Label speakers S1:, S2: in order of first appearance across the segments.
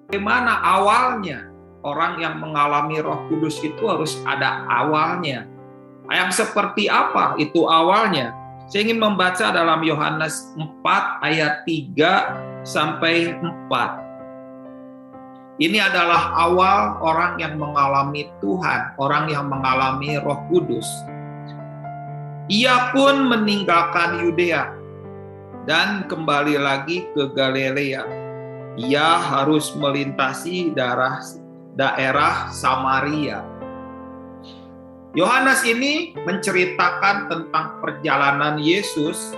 S1: bagaimana awalnya. Orang yang mengalami Roh Kudus itu harus ada awalnya. Yang seperti apa itu awalnya? Saya ingin membaca dalam Yohanes 4 ayat 3 sampai 4. Ini adalah awal orang yang mengalami Tuhan, orang yang mengalami Roh Kudus. Ia pun meninggalkan Yudea dan kembali lagi ke Galilea. Ia harus melintasi daerah Samaria. Yohanes ini menceritakan tentang perjalanan Yesus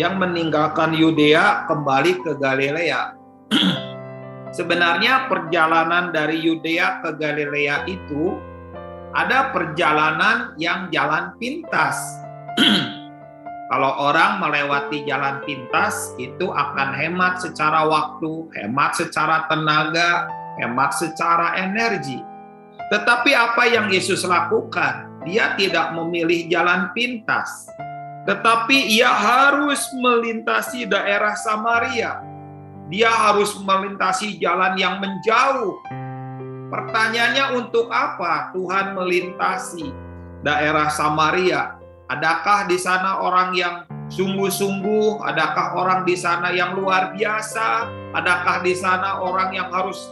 S1: yang meninggalkan Yudea kembali ke Galilea. Sebenarnya perjalanan dari Yudea ke Galilea itu ada perjalanan yang jalan pintas. Kalau orang melewati jalan pintas itu akan hemat secara waktu, hemat secara tenaga, hemat secara energi. Tetapi apa yang Yesus lakukan? Dia tidak memilih jalan pintas, tetapi ia harus melintasi daerah Samaria. Dia harus melintasi jalan yang menjauh. Pertanyaannya, untuk apa Tuhan melintasi daerah Samaria? Adakah di sana orang yang sungguh-sungguh? Adakah orang di sana yang luar biasa? Adakah di sana orang yang harus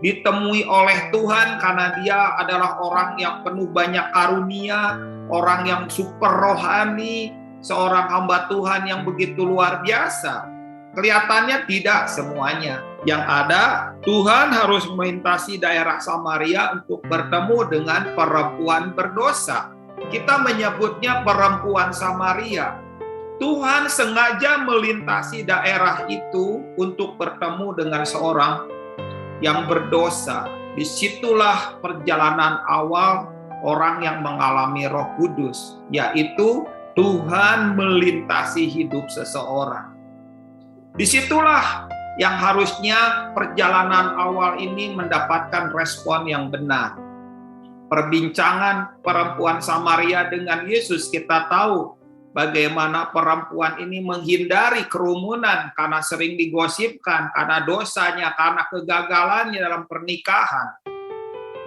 S1: ditemui oleh Tuhan karena dia adalah orang yang penuh banyak karunia, orang yang super rohani, seorang hamba Tuhan yang begitu luar biasa? Kelihatannya tidak semuanya. Yang ada, Tuhan harus melintasi daerah Samaria untuk bertemu dengan perempuan berdosa. Kita menyebutnya perempuan Samaria. Tuhan sengaja melintasi daerah itu untuk bertemu dengan seorang yang berdosa. Disitulah perjalanan awal orang yang mengalami Roh Kudus, yaitu Tuhan melintasi hidup seseorang. Disitulah yang harusnya perjalanan awal ini mendapatkan respon yang benar. Perbincangan perempuan Samaria dengan Yesus, kita tahu bagaimana perempuan ini menghindari kerumunan karena sering digosipkan, karena dosanya, karena kegagalannya dalam pernikahan.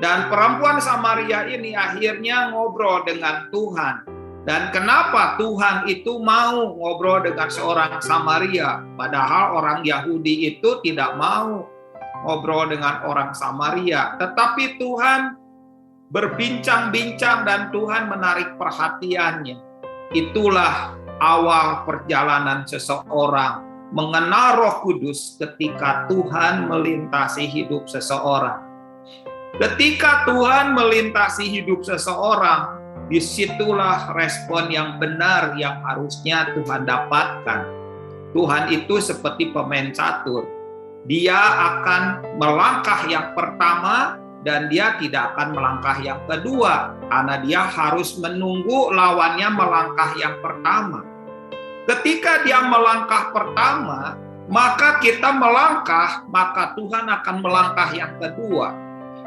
S1: Dan perempuan Samaria ini akhirnya ngobrol dengan Tuhan. Dan kenapa Tuhan itu mau ngobrol dengan seorang Samaria? Padahal orang Yahudi itu tidak mau ngobrol dengan orang Samaria. Tetapi Tuhan berbincang-bincang dan Tuhan menarik perhatiannya. Itulah awal perjalanan seseorang mengenal Roh Kudus ketika Tuhan melintasi hidup seseorang. Ketika Tuhan melintasi hidup seseorang, disitulah respon yang benar yang harusnya Tuhan dapatkan. Tuhan itu seperti pemain catur. Dia akan melangkah yang pertama dan dia tidak akan melangkah yang kedua, karena dia harus menunggu lawannya melangkah yang pertama. Ketika dia melangkah pertama, maka kita melangkah, maka Tuhan akan melangkah yang kedua.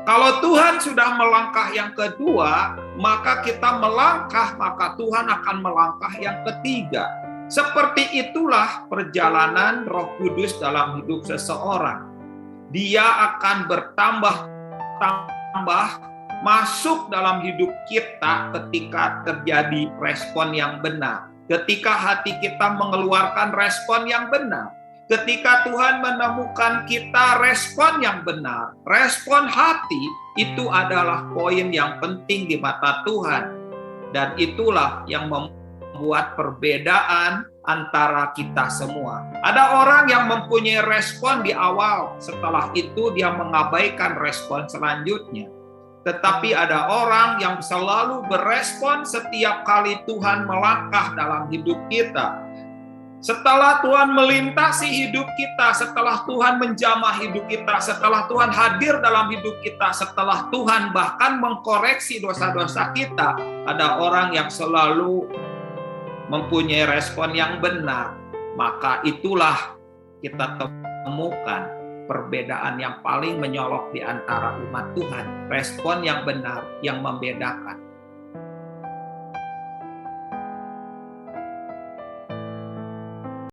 S1: Kalau Tuhan sudah melangkah yang kedua, maka kita melangkah, maka Tuhan akan melangkah yang ketiga. Seperti itulah perjalanan Roh Kudus dalam hidup seseorang. Dia akan bertambah masuk dalam hidup kita ketika terjadi respon yang benar. Ketika hati kita mengeluarkan respon yang benar. Ketika Tuhan menemukan kita respon yang benar, respon hati itu adalah poin yang penting di mata Tuhan. Dan itulah yang membuat perbedaan antara kita semua. Ada orang yang mempunyai respon di awal, setelah itu dia mengabaikan respon selanjutnya. Tetapi ada orang yang selalu berespon setiap kali Tuhan melangkah dalam hidup kita. Setelah Tuhan melintasi hidup kita, setelah Tuhan menjamah hidup kita, setelah Tuhan hadir dalam hidup kita, setelah Tuhan bahkan mengkoreksi dosa-dosa kita, ada orang yang selalu mempunyai respon yang benar. Maka itulah kita temukan perbedaan yang paling menyolok di antara umat Tuhan. Respon yang benar yang membedakan.